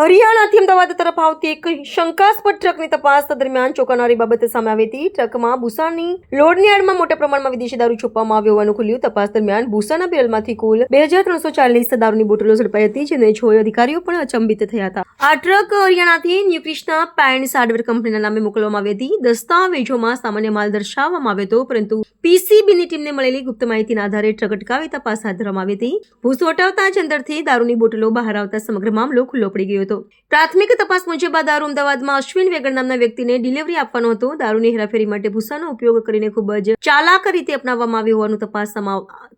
હરિયાણાથી અમદાવાદ તરફ આવતી એક શંકાસ્પદ ટ્રકની તપાસ દરમિયાન ચોંકાવનારી બાબત સામે આવી હતી. ટ્રકમાં ભૂસાની લોડની આડમાં મોટા પ્રમાણમાં વિદેશી દારૂ છુપાવવામાં આવ્યો હોવાનું ખુલ્યું. તપાસ દરમિયાન ભૂસાના બેરલમાંથી કુલ 2340 દારૂની બોટલો ઝડપાઈ હતી, જેને જોઈ અધિકારીઓ પણ અચંબિત થયા હતા. આ ટ્રક હરિયાણાથી ન્યૂ કૃષ્ણા પેન્ટ્સ હાર્ડવેર કંપનીના નામે મોકલવામાં આવી હતી. દસ્તાવેજોમાં સામાન્ય માલ દર્શાવવામાં આવ્યો હતો, પરંતુ પીસીબીની ટીમને મળેલી ગુપ્ત માહિતીના આધારે ટ્રક અટકાવી તપાસ હાથ ધરવામાં આવી હતી. ભૂસો હટાવતા જ અંદરથી દારૂની બોટલો બહાર આવતા સમગ્ર મામલો ખુલ્લો પડી ગયો હતો. પ્રાથમિક તપાસ મુજબ આ દારૂ અમદાવાદમાં અશ્વિન વેગડ નામના વ્યક્તિને ડિલિવરી આપવાનો હતો. દારૂની હેરાફેરી માટે ભૂસાનો ઉપયોગ કરીને ખૂબ જ ચાલાક રીતે અપનાવવામાં આવ્યો હોવાનું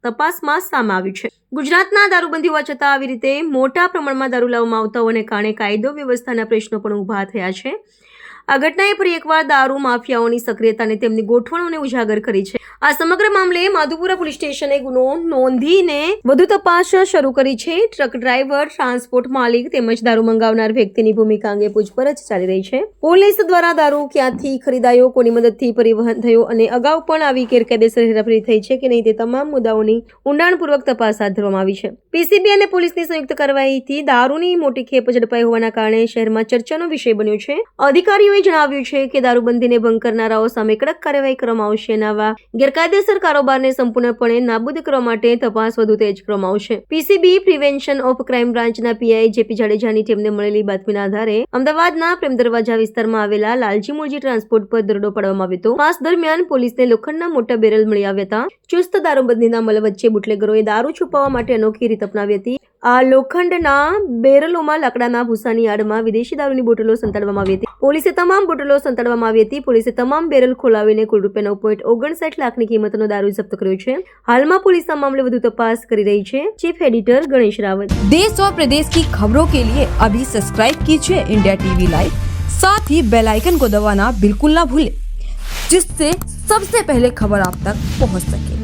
તપાસમાં સામે આવ્યું છે. ગુજરાતના દારૂબંધી હોવા છતાં આવી રીતે મોટા પ્રમાણમાં દારૂ લાવવામાં આવતા હોવાને કારણે કાયદો વ્યવસ્થાના પ્રશ્નો પણ ઉભા થયા છે. આ ઘટનાએ ફરી એકવાર દારૂ માફિયાઓની સક્રિયતાને તેમની ગોઠવણોને ઉજાગર કરી છે. આ સમગ્ર મામલે માધુપુરા પોલીસ સ્ટેશને ગુનો નોંધીને વધુ તપાસ શરૂ કરી છે. ટ્રક ડ્રાઈવર, ટ્રાન્સપોર્ટ માલિક તેમજ દારૂ મંગાવનાર વ્યક્તિની ભૂમિકા અંગે પૂછપરછ ચાલી રહી છે. પોલીસ દ્વારા દારૂ ક્યાંથી ખરીદાયો, કોની મદદથી પરિવહન થયો અને અગાઉ પણ આવી ગેરકાયદેસર હેરાફેરી થઈ છે કે નહીં તે તમામ મુદ્દાઓની ઊંડાણપૂર્વક તપાસ હાથ ધરવામાં આવી છે. પીસીબી અને પોલીસની સંયુક્ત કાર્યવાહીથી દારૂની મોટી ખેપ ઝડપાઈ હોવાના કારણે શહેરમાં ચર્ચાનો વિષય બન્યો છે. અધિકારીઓએ જણાવ્યું છે કે દારૂબંધીને ભંગ કરનારાઓ સામે કડક કાર્યવાહી કરવામાં આવશે અને આવા ગેરકાયદેસર કારોબારને સંપૂર્ણપણે નાબૂદ કરવા માટે તપાસ વધુ તેજ કરવામાં આવશે. પીસીબી પ્રિવેન્શન ઓફ ક્રાઇમ બ્રાન્ચના પીઆઈ જેપી જાડેજાની ટીમને મળેલી બાતમીના આધારે અમદાવાદના પ્રેમ દરવાજા વિસ્તારમાં આવેલા લાલજી મૂળજી ટ્રાન્સપોર્ટ પર દરોડો પાડવામાં આવ્યો હતો. તપાસ દરમિયાન પોલીસને લોખંડના મોટા બેરલ મળી આવ્યા હતા. ચુસ્ત દારૂબંધીના અમલ વચ્ચે બુટલેગરોએ દારૂ છુપાવવા માટે અનોખી રીત અપનાવી હતી. આ લોખંડના બેરલોમાં લાકડાના ભૂસાની આડમાં વિદેશી દારૂની બોટલો સંતાડવામાં આવી હતી. પોલીસે તમામ બોટલો સંતાડવામાં આવી હતી. પોલીસે તમામ બેરલ ખોલાવીને કુલ ₹9.59 લાખની કિંમતનો દારૂ જપ્ત કર્યો છે. હાલમાં પોલીસ આ મામલે વધુ તપાસ કરી રહી છે. Chief editor Ganesh Rawat. देश और प्रदेश की खबरों के लिए अभी सब्सक्राइब कीजिए इंडिया टीवी लाइव, साथ ही बेल आइकन को दबाना बिल्कुल ना भूलें, जिससे सबसे पहले खबर आप तक पहुंच सके।